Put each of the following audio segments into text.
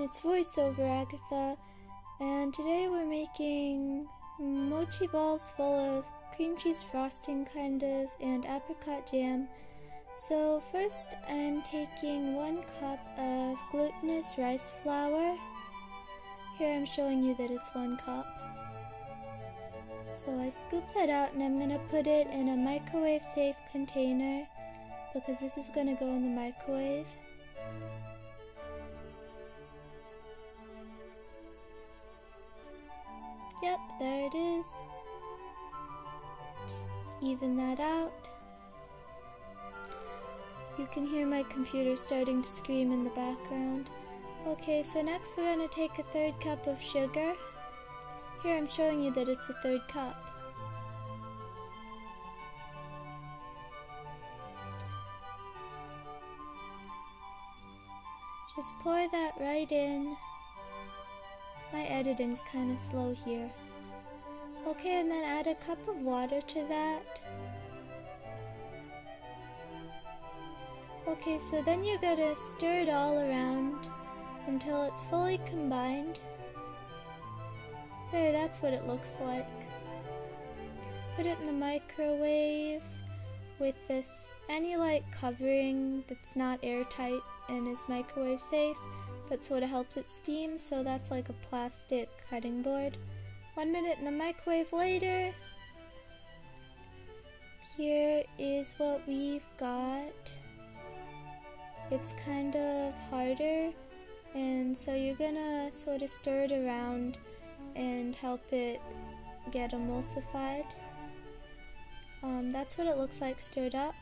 It's voiceover Agatha, and today we're making mochi balls full of cream cheese frosting kind of and apricot jam. So first I'm taking 1 cup of glutinous rice flour. Here I'm showing you that it's 1 cup. So I scoop that out and I'm going to put it in a microwave safe container because this is going to go in the microwave. Yep, there it is. Just even that out. You can hear my computer starting to scream in the background. Okay, so next we're going to take a 1/3 cup of sugar. Here I'm showing you that it's a 1/3 cup. Just pour that right in. My editing's kind of slow here. Okay, and then add a cup of water to that. Okay, so then you're gonna stir it all around until it's fully combined. There, that's what it looks like. Put it in the microwave with this any light covering that's not airtight and is microwave safe, but sort of helps it steam, so that's like a plastic cutting board. 1 minute in the microwave later, here is what we've got. It's kind of harder, and so you're gonna sort of stir it around and help it get emulsified. That's what it looks like stirred up.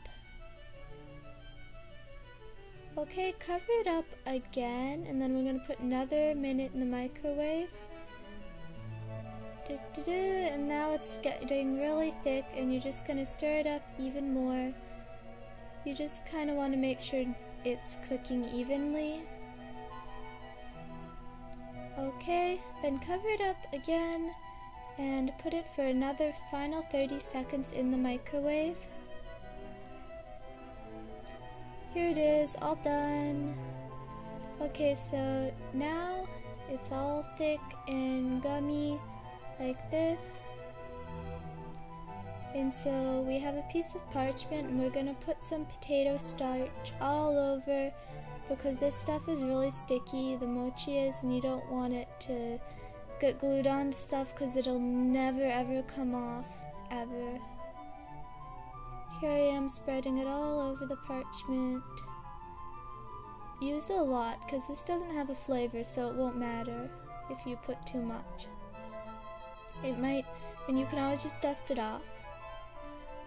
Okay, cover it up again, and then we're going to put another minute in the microwave. And now it's getting really thick, and you're just going to stir it up even more. You just kind of want to make sure it's cooking evenly. Okay, then cover it up again and put it for another final 30 seconds in the microwave. Here it is, all done. Okay, so now it's all thick and gummy like this. And so we have a piece of parchment and we're gonna put some potato starch all over because this stuff is really sticky, the mochi is, and you don't want it to get glued on stuff because it'll never ever come off, ever. Here I am spreading it all over the parchment. Use a lot because this doesn't have a flavor, so it won't matter if you put too much. It might, and you can always just dust it off.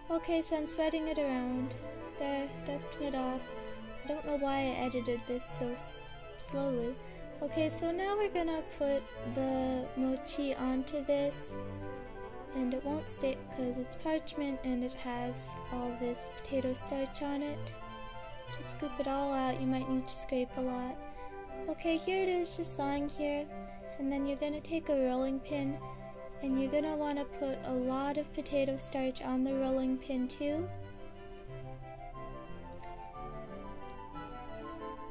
Okay, so I'm spreading it around. There, dusting it off. I don't know why I edited this so slowly. Okay, so now we're gonna put the mochi onto this, and it won't stick because it's parchment and it has all this potato starch on it. Just scoop it all out, you might need to scrape a lot. Okay, here it is just lying here, and then you're gonna take a rolling pin and you're gonna wanna put a lot of potato starch on the rolling pin too.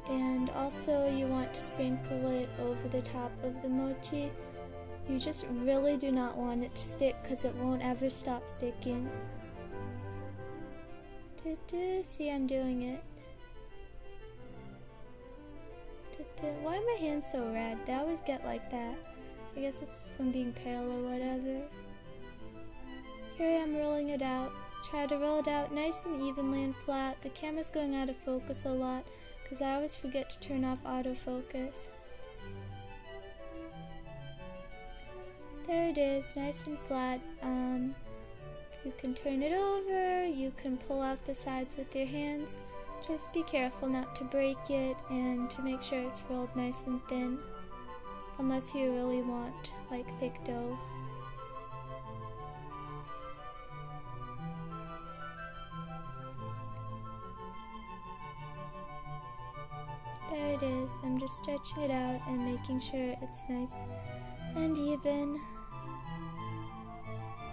And also you want to sprinkle it over the top of the mochi. You just really do not want it to stick because it won't ever stop sticking. See, I'm doing it. Why are my hands so red? They always get like that. I guess it's from being pale or whatever. Here I am rolling it out. Try to roll it out nice and evenly and flat. The camera's going out of focus a lot because I always forget to turn off autofocus. There it is, nice and flat. You can turn it over, you can pull out the sides with your hands. Just be careful not to break it and to make sure it's rolled nice and thin. Unless you really want like thick dough. There it is. I'm just stretching it out and making sure it's nice and even.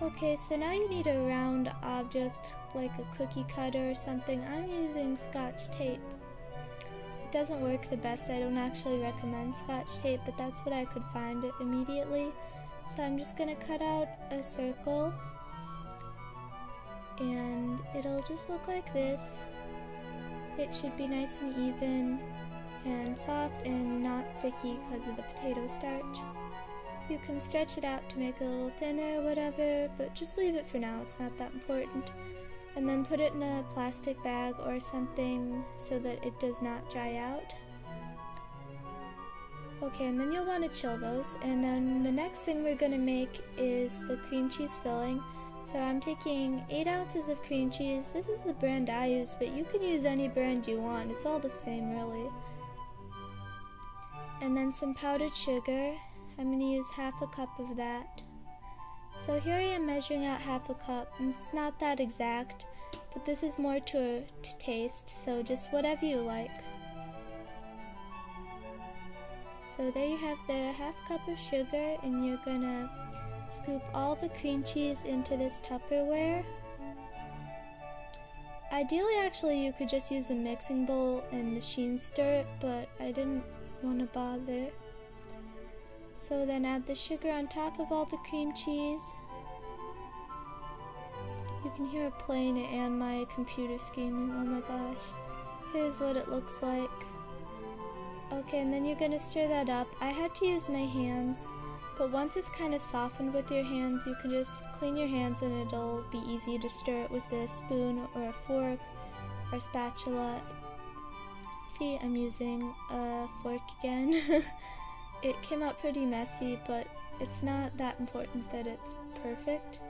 Okay, so now you need a round object like a cookie cutter or something. I'm using Scotch tape. It doesn't work the best. I don't actually recommend Scotch tape, but that's what I could find immediately. So I'm just gonna cut out a circle, and it'll just look like this. It should be nice and even and soft and not sticky because of the potato starch. You can stretch it out to make it a little thinner or whatever, but just leave it for now, it's not that important. And then put it in a plastic bag or something so that it does not dry out. Okay, and then you'll want to chill those. And then the next thing we're going to make is the cream cheese filling. So I'm taking 8 ounces of cream cheese. This is the brand I use, but you can use any brand you want. It's all the same, really. And then some powdered sugar. I'm going to use half a cup of that. So here I am measuring out half a cup. It's not that exact, but this is more to taste, so just whatever you like. So there you have the half cup of sugar, and you're gonna scoop all the cream cheese into this Tupperware. Ideally, actually, you could just use a mixing bowl and machine stir it, but I didn't want to bother. So then add the sugar on top of all the cream cheese. You can hear a plane and my computer screaming, oh my gosh. Here's what it looks like. Okay, and then you're gonna stir that up. I had to use my hands, but once it's kind of softened with your hands, you can just clean your hands and it'll be easy to stir it with a spoon or a fork or spatula. See, I'm using a fork again. It came out pretty messy, but it's not that important that it's perfect.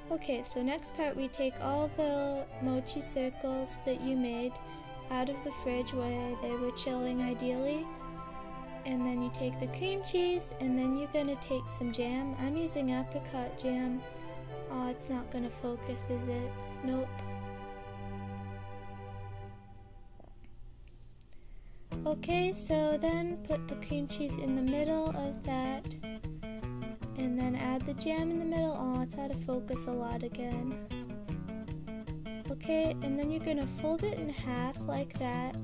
Okay, so next part, we take all the mochi circles that you made out of the fridge where they were chilling ideally, and then you take the cream cheese, and then you're gonna take some jam. I'm using apricot jam. Oh, it's not gonna focus, is it? Nope. Okay, so then put the cream cheese in the middle of that, and then add the jam in the middle. Oh, it's out of focus a lot again. Okay, and then you're gonna fold it in half like that,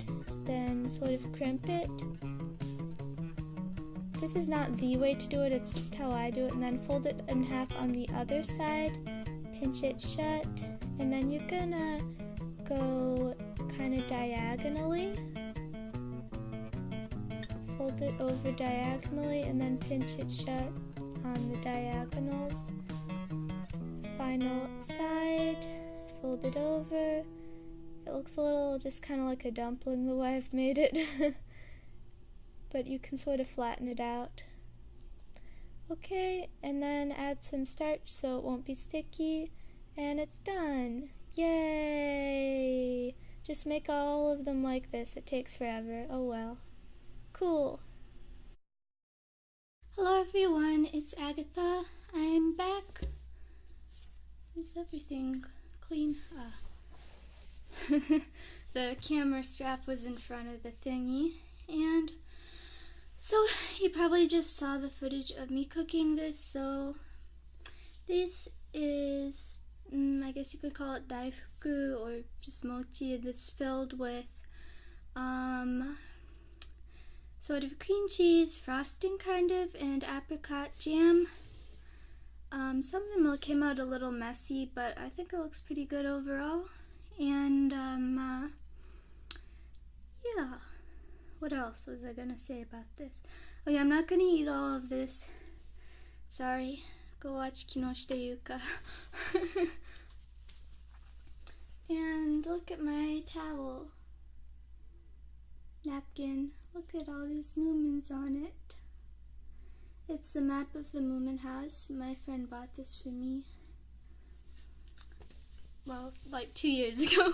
then sort of crimp it. This is not the way to do it, it's just how I do it, and then fold it in half on the other side, pinch it shut, and then you're gonna go kind of diagonally. Fold it over diagonally and then pinch it shut on the diagonals. Final side, fold it over. It looks a little just kind of like a dumpling the way I've made it. But you can sort of flatten it out. Okay, and then add some starch so it won't be sticky, and it's done. Yay! Just make all of them like this. It takes forever. Oh well. Cool. Hello everyone, it's Agatha. I'm back. Is everything clean? The camera strap was in front of the thingy, and so you probably just saw the footage of me cooking this. So this is, I guess you could call it daifuku or just mochi that's filled with sort of cream cheese frosting kind of, and apricot jam. Some of them came out a little messy, but I think it looks pretty good overall. And yeah, what else was I gonna say about this? Oh yeah, I'm not gonna eat all of this. Sorry, go watch Kinoshita Yuka. And look at my towel. Napkin. Look at all these Moomins on it. It's a map of the Moomin house. My friend bought this for me. Well, like 2 years ago.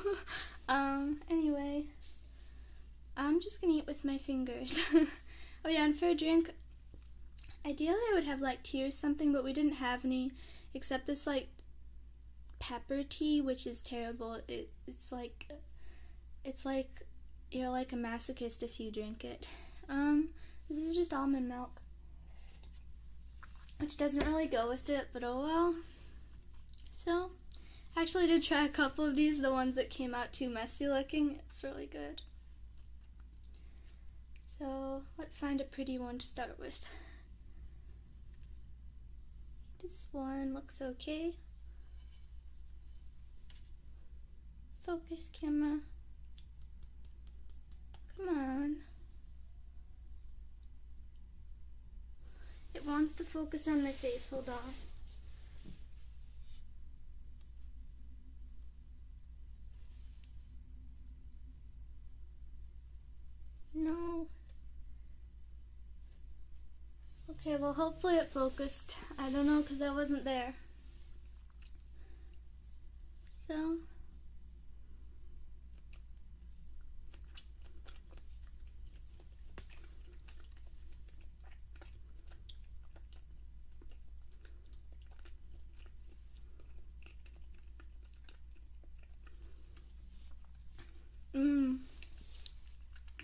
Anyway. I'm just gonna eat with my fingers. Oh yeah, and for a drink, ideally I would have like tea or something, but we didn't have any except this like pepper tea, which is terrible. It's like you're like a masochist if you drink it. This is just almond milk, which doesn't really go with it, but oh well. So, I actually did try a couple of these, the ones that came out too messy looking. It's really good. Let's find a pretty one to start with. This one looks okay. Focus, camera. Come on. It wants to focus on my face. Hold on. No. Okay, well hopefully it focused. I don't know because I wasn't there. So.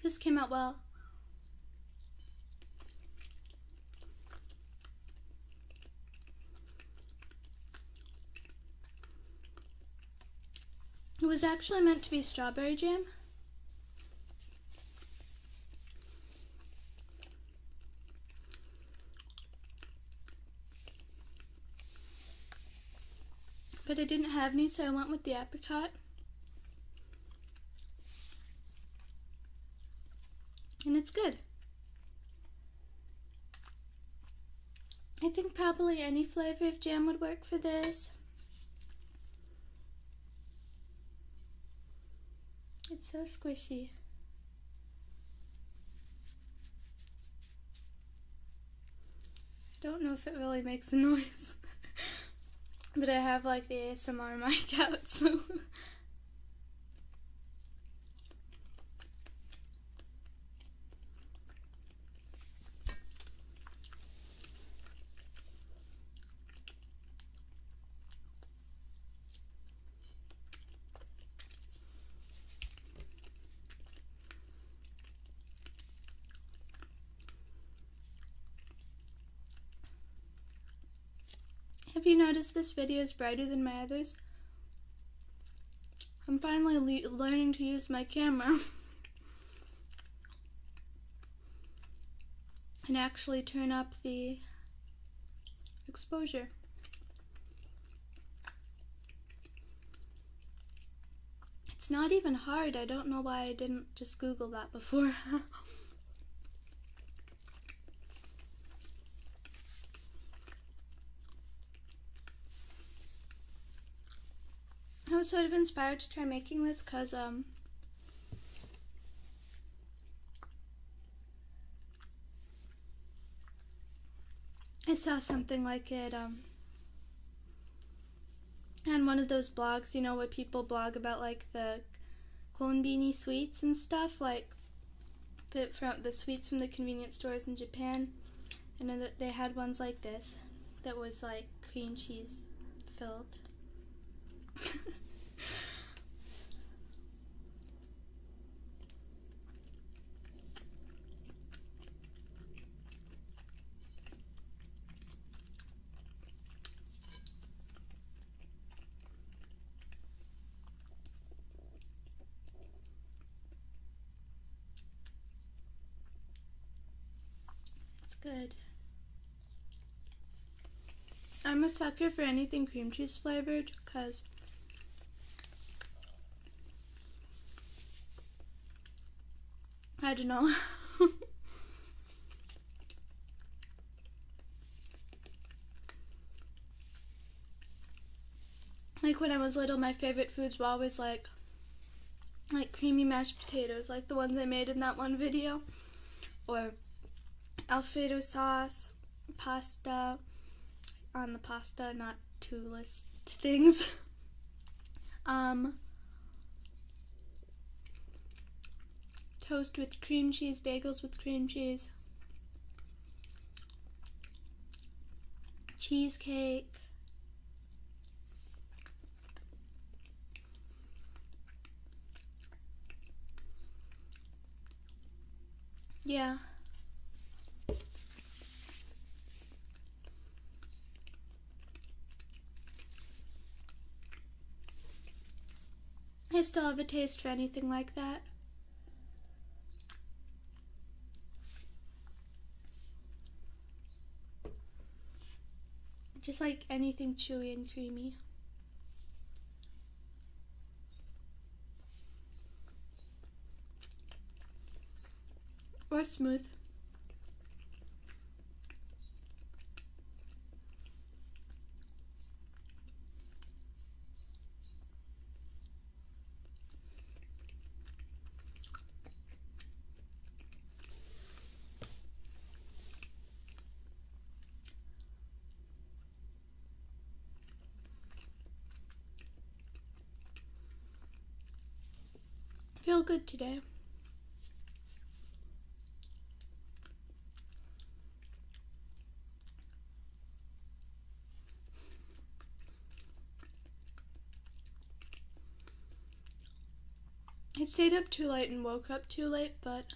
This came out well. It was actually meant to be strawberry jam. But I didn't have any, so I went with the apricot. And it's good. I think probably any flavor of jam would work for this. It's so squishy. I don't know if it really makes a noise. But I have like the ASMR mic out, so. Have you noticed this video is brighter than my others? I'm finally learning to use my camera and actually turn up the exposure. It's not even hard. I don't know why I didn't just Google that before. I was sort of inspired to try making this because I saw something like it on one of those blogs, you know, where people blog about like the cone beanie sweets and stuff, like the sweets from the convenience stores in Japan. And then they had ones like this that was like cream cheese filled. It's good. I'm a sucker for anything cream cheese flavored because I don't know. Like when I was little, my favorite foods were always like creamy mashed potatoes, like the ones I made in that one video, or Alfredo sauce, pasta, on the pasta, not to list things. Toast with cream cheese, bagels with cream cheese, cheesecake, yeah. I still have a taste for anything like that. Just like anything chewy and creamy. Or smooth. Feel good today. I stayed up too late and woke up too late, but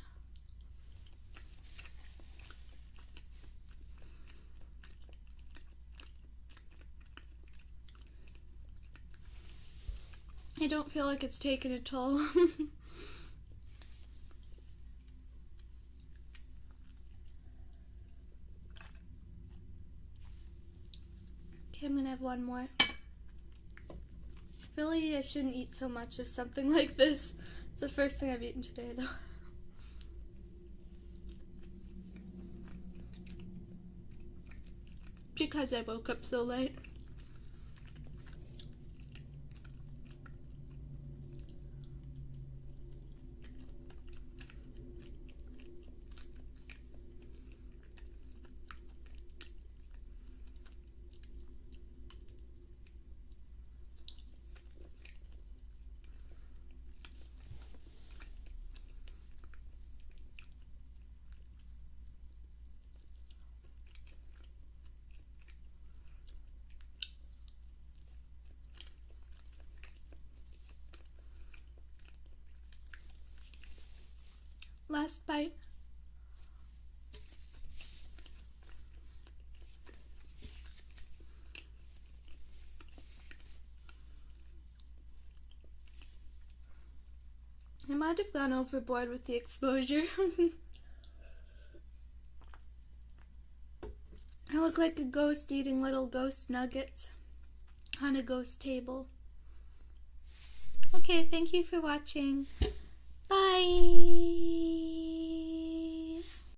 I don't feel like it's taken a toll. Okay, I'm gonna have one more. Really, I shouldn't eat so much of something like this. It's the first thing I've eaten today, though. Because I woke up so late. Last bite. I might have gone overboard with the exposure. I look like a ghost eating little ghost nuggets on a ghost table. Okay, thank you for watching. Bye!